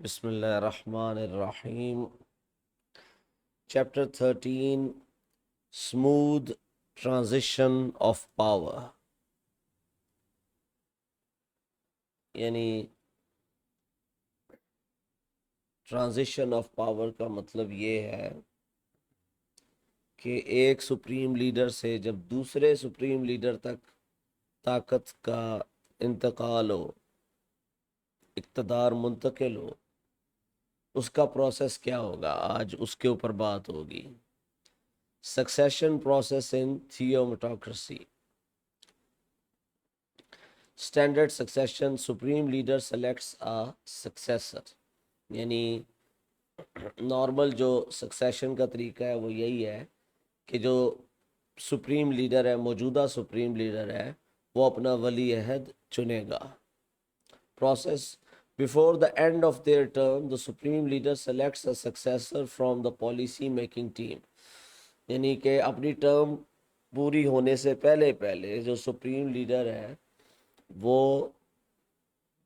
بسم اللہ الرحمن الرحیم. Chapter 13, Smooth Transition of Power. یعنی ٹرانزیشن آف پاور کا مطلب یہ ہے کہ ایک سپریم لیڈر سے جب دوسرے سپریم لیڈر تک طاقت کا انتقال ہو، اقتدار منتقل ہو، اس کا پروسیس کیا ہوگا، آج اس کے اوپر بات ہوگی. Succession process in theomatocracy. Standard succession, supreme leader selects a successor. یعنی نارمل جو سکسیشن کا طریقہ ہے وہ یہی ہے کہ جو سپریم لیڈر ہے، موجودہ سپریم لیڈر ہے، وہ اپنا ولی عہد چنے گا. Process: before the end of their term the supreme leader selects a successor from the policy making team. یعنی کہ اپنی ٹرم پوری ہونے سے پہلے جو سپریم لیڈر ہے وہ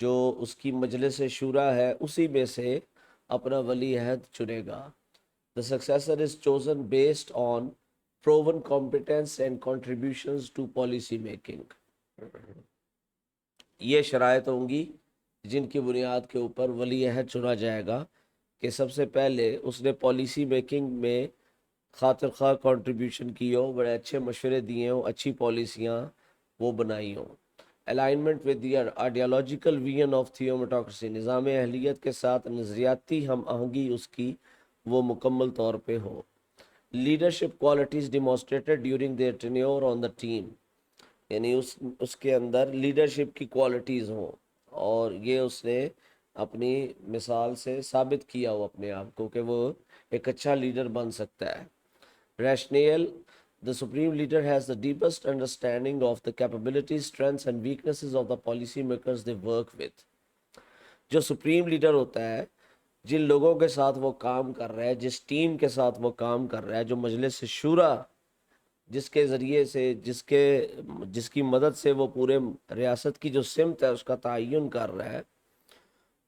جو اس کی مجلس شورا ہے اسی میں سے اپنا ولی عہد چنے گا. The successor is chosen based on proven competence and contributions to policy making. یہ شرائط ہوں گی جن کی بنیاد کے اوپر ولی عہد چنا جائے گا کہ سب سے پہلے اس نے پالیسی میکنگ میں خاطر خواہ کنٹریبیوشن کی ہو، بڑے اچھے مشورے دیے ہوں، اچھی پالیسیاں وہ بنائی ہوں. Alignment with the ideological vision of theomatocracy. نظام اہلیت کے ساتھ نظریاتی ہم آہنگی اس کی وہ مکمل طور پہ ہو. Leadership qualities demonstrated during their tenure on the team. یعنی اس کے اندر لیڈرشپ کی کوالٹیز ہوں اور یہ اس نے اپنی مثال سے ثابت کیا ہو اپنے آپ کو کہ وہ ایک اچھا لیڈر بن سکتا ہے. Rationale: the supreme leader has the deepest understanding of the capabilities, strengths and weaknesses of the policy makers they work with. جو سپریم لیڈر ہوتا ہے، جن لوگوں کے ساتھ وہ کام کر رہا ہے، جس ٹیم کے ساتھ وہ کام کر رہا ہے، جو مجلس شورا جس کے ذریعے سے جس کی مدد سے وہ پورے ریاست کی جو سمت ہے اس کا تعین کر رہا ہے،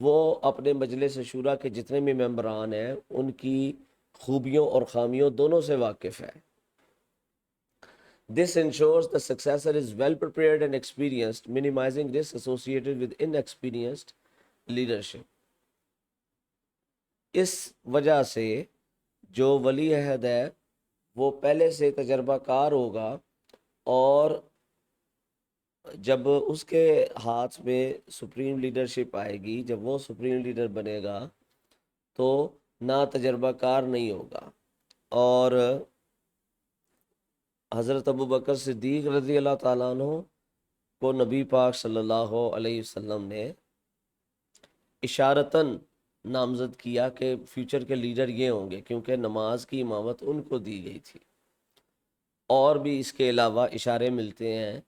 وہ اپنے مجلس شورا کے جتنے بھی ممبران ہیں ان کی خوبیوں اور خامیوں دونوں سے واقف ہے. This ensures the successor is well prepared and experienced, minimizing risks associated with inexperienced leadership. اس وجہ سے جو ولی عہد ہے وہ پہلے سے تجربہ کار ہوگا اور جب اس کے ہاتھ میں سپریم لیڈرشپ آئے گی، جب وہ سپریم لیڈر بنے گا تو نا تجربہ کار نہیں ہوگا. اور حضرت ابوبکر صدیق رضی اللہ تعالیٰ عنہ کو نبی پاک صلی اللہ علیہ وسلم نے اشارتاً نامزد کیا کہ فیوچر کے لیڈر یہ ہوں گے، کیونکہ نماز کی امامت ان کو دی گئی تھی. اور بھی اس کے علاوہ اشارے ملتے ہیں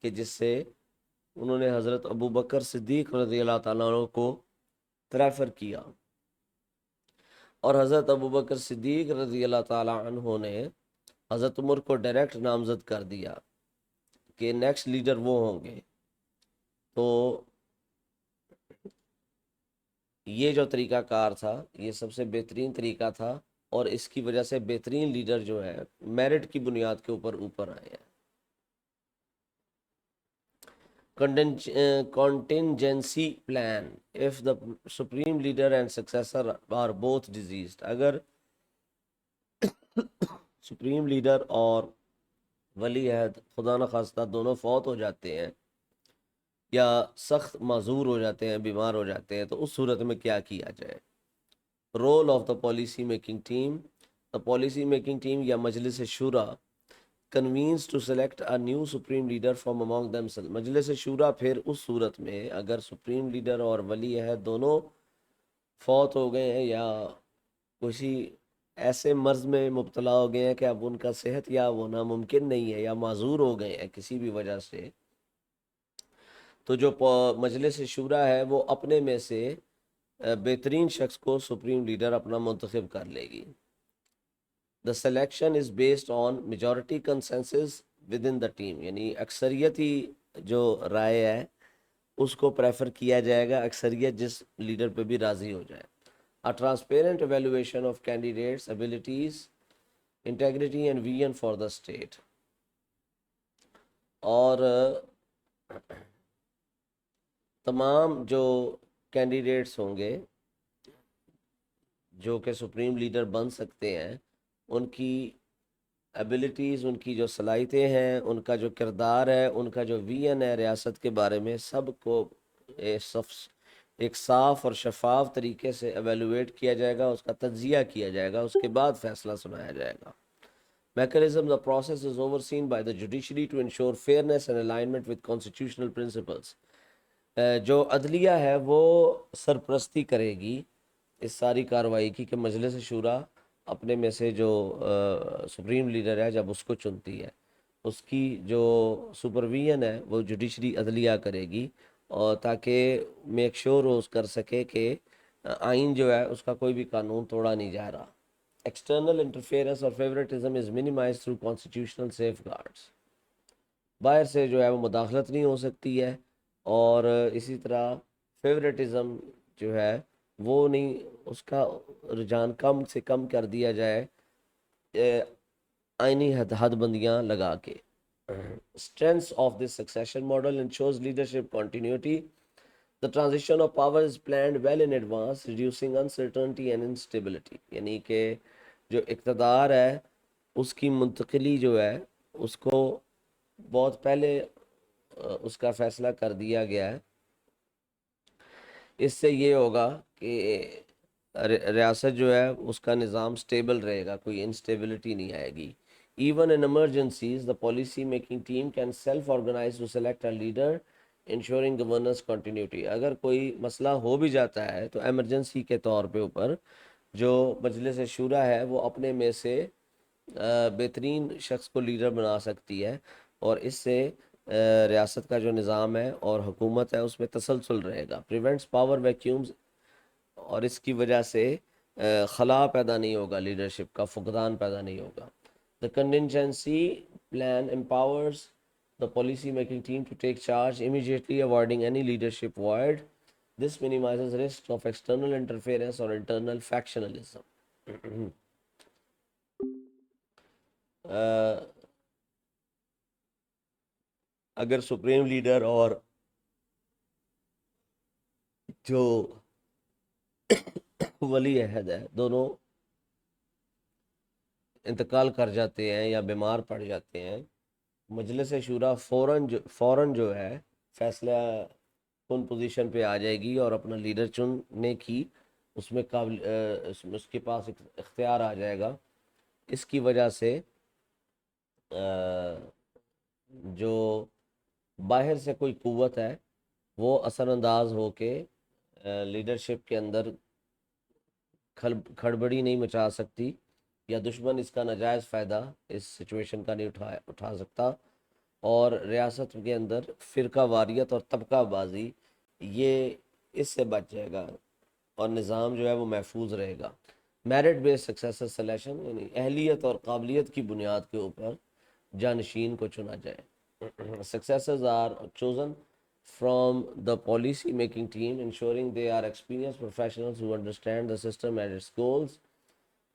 کہ جس سے انہوں نے حضرت ابوبکر صدیق رضی اللہ تعالیٰ عنہ کو پریفر کیا، اور حضرت ابوبکر صدیق رضی اللہ تعالیٰ عنہ نے حضرت عمر کو ڈائریکٹ نامزد کر دیا کہ نیکسٹ لیڈر وہ ہوں گے. تو یہ جو طریقہ کار تھا یہ سب سے بہترین طریقہ تھا، اور اس کی وجہ سے بہترین لیڈر جو ہے میرٹ کی بنیاد کے اوپر آئے ہیں. Contingency plan: if the supreme leader and successor are both diseased. اگر سپریم لیڈر اور ولی عہد خدا نخواستہ دونوں فوت ہو جاتے ہیں یا سخت معذور ہو جاتے ہیں، بیمار ہو جاتے ہیں، تو اس صورت میں کیا کیا جائے. Role of the policy making team: the policy making team یا مجلس شورا convenes to select a new supreme leader from among themselves. مجلس شورا پھر اس صورت میں اگر سپریم لیڈر اور ولی عہد دونوں فوت ہو گئے ہیں یا کسی ایسے مرض میں مبتلا ہو گئے ہیں کہ اب ان کا صحت یا ہونا ممکن نہیں ہے یا معذور ہو گئے ہیں کسی بھی وجہ سے، تو جو مجلس شورا ہے وہ اپنے میں سے بہترین شخص کو سپریم لیڈر اپنا منتخب کر لے گی. The selection is based on majority consensus within the team. یعنی اکثریتی جو رائے ہے اس کو پریفر کیا جائے گا، اکثریت جس لیڈر پہ بھی راضی ہو جائے. A transparent evaluation of candidates' abilities, integrity and vision for the state. اور تمام جو کینڈیڈیٹس ہوں گے جو کہ سپریم لیڈر بن سکتے ہیں، ان کی ایبلٹیز، ان کی جو صلاحیتیں ہیں، ان کا جو کردار ہے، ان کا جو ویژن ہے ریاست کے بارے میں، سب کو ایک صاف اور شفاف طریقے سے ایویلویٹ کیا جائے گا، اس کا تجزیہ کیا جائے گا، اس کے بعد فیصلہ سنایا جائے گا. Mechanism, the process is overseen by the judiciary to ensure fairness and alignment with constitutional principles. جو عدلیہ ہے وہ سرپرستی کرے گی اس ساری کارروائی کی، کہ مجلس شورا اپنے میں سے جو سپریم لیڈر ہے جب اس کو چنتی ہے، اس کی جو سپرویژن ہے وہ جوڈیشری عدلیہ کرے گی، اور تاکہ میک شور اس کر سکے کہ آئین جو ہے اس کا کوئی بھی قانون توڑا نہیں جا رہا. External interference or favoritism is minimized through constitutional safeguards. باہر سے جو ہے وہ مداخلت نہیں ہو سکتی ہے، اور اسی طرح فیوریٹزم جو ہے وہ نہیں، اس کا رجحان کم سے کم کر دیا جائے آئینی حد بندیاں لگا کے. Strengths of this succession model ensures leadership continuity. The transition of power is planned well in advance, reducing uncertainty and instability. یعنی کہ جو اقتدار ہے اس کی منتقلی جو ہے اس کو بہت پہلے اس کا فیصلہ کر دیا گیا ہے. اس سے یہ ہوگا کہ ریاست جو ہے اس کا نظام سٹیبل رہے گا، کوئی انسٹیبلٹی نہیں آئے گی. Even in emergencies, the policy making team can self-organize to select a leader, ensuring governance continuity. اگر کوئی مسئلہ ہو بھی جاتا ہے تو ایمرجنسی کے طور پہ اوپر جو مجلس شورا ہے وہ اپنے میں سے بہترین شخص کو لیڈر بنا سکتی ہے، اور اس سے ریاست کا جو نظام ہے اور حکومت ہے اس میں تسلسل رہے گا. پریونٹس پاور ویکیومز، اور اس کی وجہ سے خلا پیدا نہیں ہوگا، لیڈرشپ کا فقدان پیدا نہیں ہوگا. The contingency plan empowers the policy making team to take charge immediately, avoiding any leadership void. This minimizes risks of external interference or internal factionalism. اگر سپریم لیڈر اور جو ولی عہد ہے دونوں انتقال کر جاتے ہیں یا بیمار پڑ جاتے ہیں، مجلس شورا فوراً جو ہے فیصلہ کن پوزیشن پہ آ جائے گی اور اپنا لیڈر چننے کی اس میں اس کے پاس اختیار آ جائے گا. اس کی وجہ سے جو باہر سے کوئی قوت ہے وہ اثر انداز ہو کے لیڈرشپ کے اندر کھڑبڑی نہیں مچا سکتی، یا دشمن اس کا ناجائز فائدہ اس سچویشن کا نہیں اٹھا سکتا، اور ریاست کے اندر فرقہ واریت اور طبقہ بازی یہ اس سے بچ جائے گا، اور نظام جو ہے وہ محفوظ رہے گا. میرٹ بیس سکسیسر سلیکشن، یعنی اہلیت اور قابلیت کی بنیاد کے اوپر جانشین کو چنا جائے. Successors are chosen from the policy making team, ensuring they are experienced professionals who understand the system and its goals.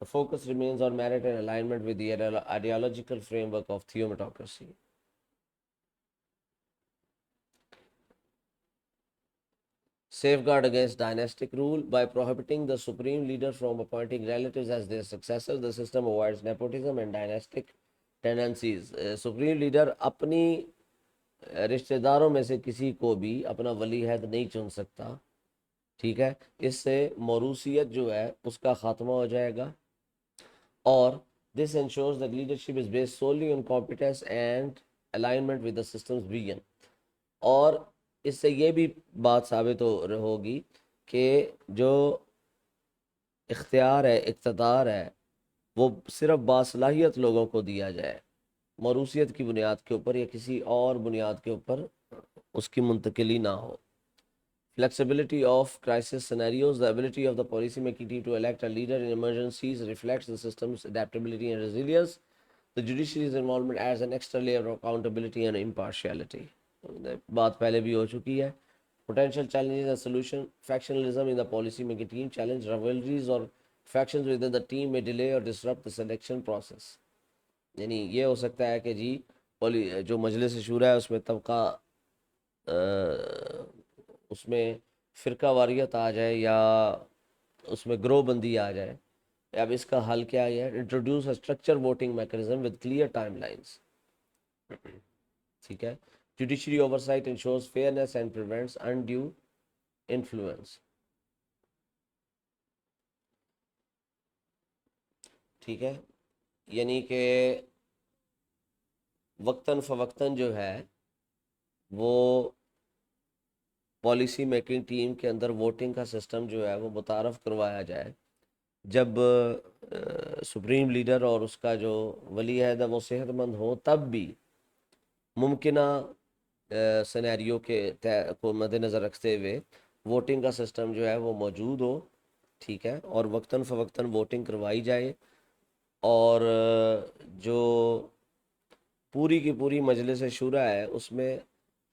The focus remains on merit and alignment with the ideological framework of theocracy. Safeguard against dynastic rule. By prohibiting the supreme leader from appointing relatives as their successors, the system avoids nepotism and dynastic tendencies. Supreme leader اپنی رشتہ داروں میں سے کسی کو بھی اپنا ولی عہد نہیں چن سکتا، ٹھیک ہے. اس سے موروثیت جو ہے اس کا خاتمہ ہو جائے گا، اور this ensures that leadership is based solely on competence and alignment with the system's vision. اور اس سے یہ بھی بات ثابت ہوگی کہ جو اختیار ہے، اقتدار ہے، وہ صرف باصلاحیت لوگوں کو دیا جائے، موروثیت کی بنیاد کے اوپر یا کسی اور بنیاد کے اوپر اس کی منتقلی نہ ہو. Flexibility of crisis scenarios. The ability of the policy-making team to elect a leader in emergencies reflects the system's adaptability and resilience. The judiciary's involvement adds an extra layer of accountability and impartiality. بات پہلے بھی ہو چکی ہے potential challenges and solution. Factionalism in the policy making team. Challenge rivalries or factions within the team may delay or disrupt the selection process. یعنی یہ ہو سکتا ہے کہ جی جو مجلس شورا ہے اس میں طبقہ اس میں فرقہ واریت آ جائے یا اس میں گروہ بندی آ جائے. اب اس کا حل کیا ہے؟ Introduce a structure voting mechanism with clear timelines. ٹھیک ہے. Judiciary oversight ensures fairness and prevents undue influence. ٹھیک ہے. یعنی کہ وقتاً فوقتاً جو ہے وہ پالیسی میکنگ ٹیم کے اندر ووٹنگ کا سسٹم جو ہے وہ متعارف کروایا جائے. جب سپریم لیڈر اور اس کا جو ولی عہد ہے وہ صحت مند ہو تب بھی ممکنہ سینیریو کو مد نظر رکھتے ہوئے ووٹنگ کا سسٹم جو ہے وہ موجود ہو. ٹھیک ہے. اور وقتاً فوقتاً ووٹنگ کروائی جائے اور جو پوری کی پوری مجلس شورا ہے اس میں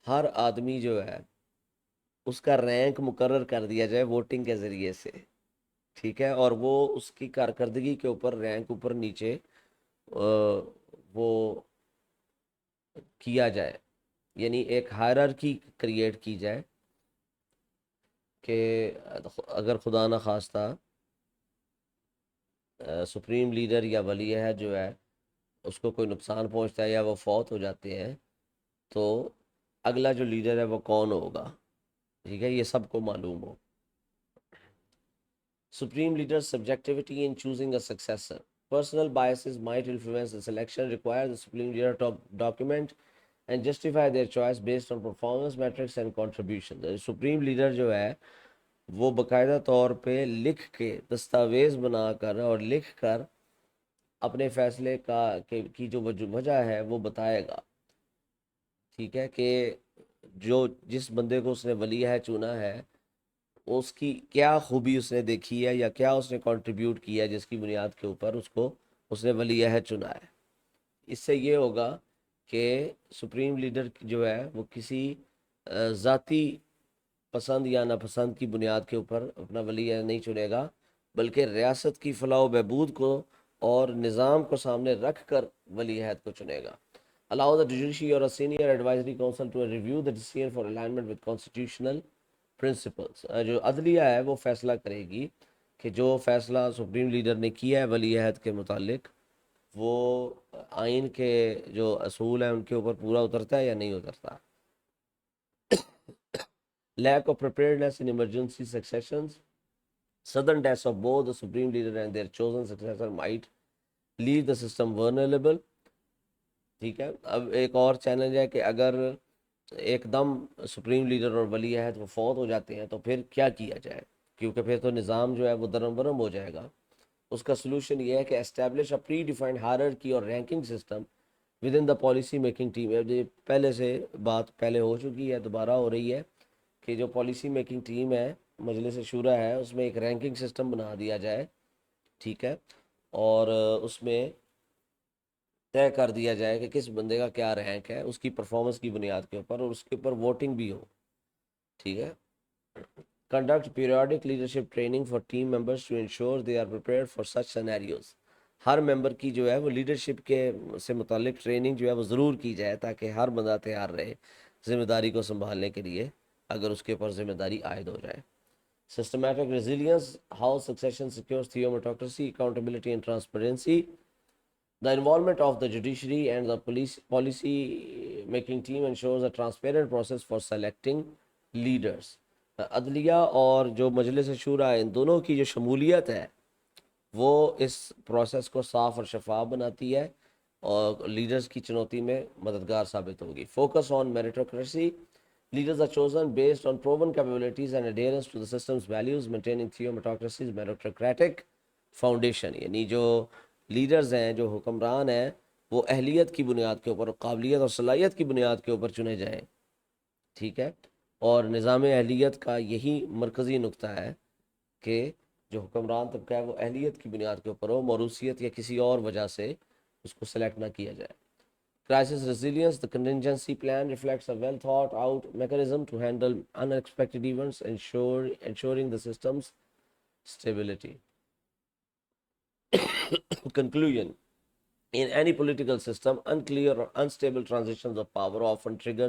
ہر آدمی جو ہے اس کا رینک مقرر کر دیا جائے ووٹنگ کے ذریعے سے. ٹھیک ہے. اور وہ اس کی کارکردگی کے اوپر رینک اوپر نیچے وہ کیا جائے. یعنی ایک ہائرارکی کریٹ کی جائے کہ اگر خدا نخواستہ سپریم لیڈر یا ولی عہد جو ہے اس کو کوئی نقصان پہنچتا ہے یا وہ فوت ہو جاتے ہیں تو اگلا جو لیڈر ہے وہ کون ہوگا. ٹھیک ہے. یہ سب کو معلوم ہو. Supreme leader's subjectivity in choosing a successor. Personal biases might influence the selection. Require the Supreme leader to document and justify their choice based on performance metrics and contribution. The Supreme leader جو ہے وہ باقاعدہ طور پہ لکھ کے دستاویز بنا کر اور لکھ کر اپنے فیصلے کی جو وجہ ہے وہ بتائے گا. ٹھیک ہے. کہ جس بندے کو اس نے ولی عہد چنا ہے اس کی کیا خوبی اس نے دیکھی ہے یا کیا اس نے کنٹریبیوٹ کیا ہے جس کی بنیاد کے اوپر اس نے ولی عہد چنا ہے. اس سے یہ ہوگا کہ سپریم لیڈر جو ہے وہ کسی ذاتی پسند یا ناپسند کی بنیاد کے اوپر اپنا ولی عہد نہیں چنے گا بلکہ ریاست کی فلاح و بہبود کو اور نظام کو سامنے رکھ کر ولی عہد کو چنے گا. Allow the judiciary or a senior advisory council to review the decision for alignment with constitutional principles. جو عدلیہ ہے وہ فیصلہ کرے گی کہ جو فیصلہ سپریم لیڈر نے کیا ہے ولی عہد کے متعلق وہ آئین کے جو اصول ہیں ان کے اوپر پورا اترتا ہے یا نہیں اترتا. Lack of preparedness in emergency successions. Sudden deaths of both the supreme leader and their chosen successor might leave the system vulnerable. ٹھیک ہے. اب ایک اور چیلنج ہے کہ اگر ایک دم سپریم لیڈر اور ولی عہد وہ فوت ہو جاتے ہیں تو پھر کیا کیا جائے کیونکہ پھر تو نظام جو ہے وہ درم برم ہو جائے گا. اس کا سلوشن یہ ہے کہ establish a predefined hierarchy اور ranking system within the policy making team. پہلے سے بات پہلے ہو چکی ہے دوبارہ ہو رہی ہے کہ جو پالیسی میکنگ ٹیم ہے مجلس شورا ہے اس میں ایک رینکنگ سسٹم بنا دیا جائے. ٹھیک ہے. اور اس میں طے کر دیا جائے کہ کس بندے کا کیا رینک ہے اس کی پرفارمنس کی بنیاد کے اوپر اور اس کے اوپر ووٹنگ بھی ہو. ٹھیک ہے. Conduct periodic leadership training for team members to ensure they are prepared for such scenarios. ہر ممبر کی جو ہے وہ لیڈرشپ کے سے متعلق ٹریننگ جو ہے وہ ضرور کی جائے تاکہ ہر بندہ تیار رہے ذمہ داری کو سنبھالنے کے لیے اگر اس کے اوپر ذمہ داری عائد ہو جائے. Systematic resilience how succession secures theomatocracy accountability and transparency. The involvement of the judiciary and the policy making team ensures a transparent process for selecting leaders. عدلیہ اور جو مجلس شورا ہے ان دونوں کی جو شمولیت ہے وہ اس پروسیس کو صاف اور شفاف بناتی ہے اور لیڈرز کی چنوتی میں مددگار ثابت ہوگی. Focus on میریٹوکریسی. Leaders are chosen based on proven capabilities and adherence to the system's values, maintaining theometocracy's meritocratic foundation. یعنی جو لیڈرز ہیں جو حکمران ہیں وہ اہلیت کی بنیاد کے اوپر قابلیت اور صلاحیت کی بنیاد کے اوپر چنے جائیں. ٹھیک ہے. اور نظام اہلیت کا یہی مرکزی نقطہ ہے کہ جو حکمران طبقہ ہے وہ اہلیت کی بنیاد کے اوپر ہو موروثیت یا کسی اور وجہ سے اس کو سلیکٹ نہ کیا جائے. Crisis resilience, the contingency plan reflects a well thought out mechanism to handle unexpected events, ensuring the system's stability. Conclusion. In any political system, unclear or unstable transitions of power often trigger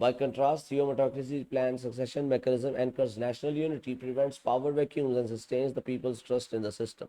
By contrast, theocracy's planned succession mechanism anchors national unity, prevents power vacuums and sustains the people's trust in the system.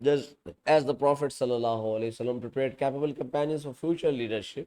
Just as the Prophet sallallahu alaihi wasallam prepared capable companions for future leadership,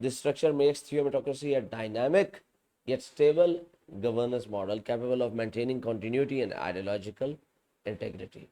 This structure makes theocracy a dynamic yet stable governance model capable of maintaining continuity and ideological integrity.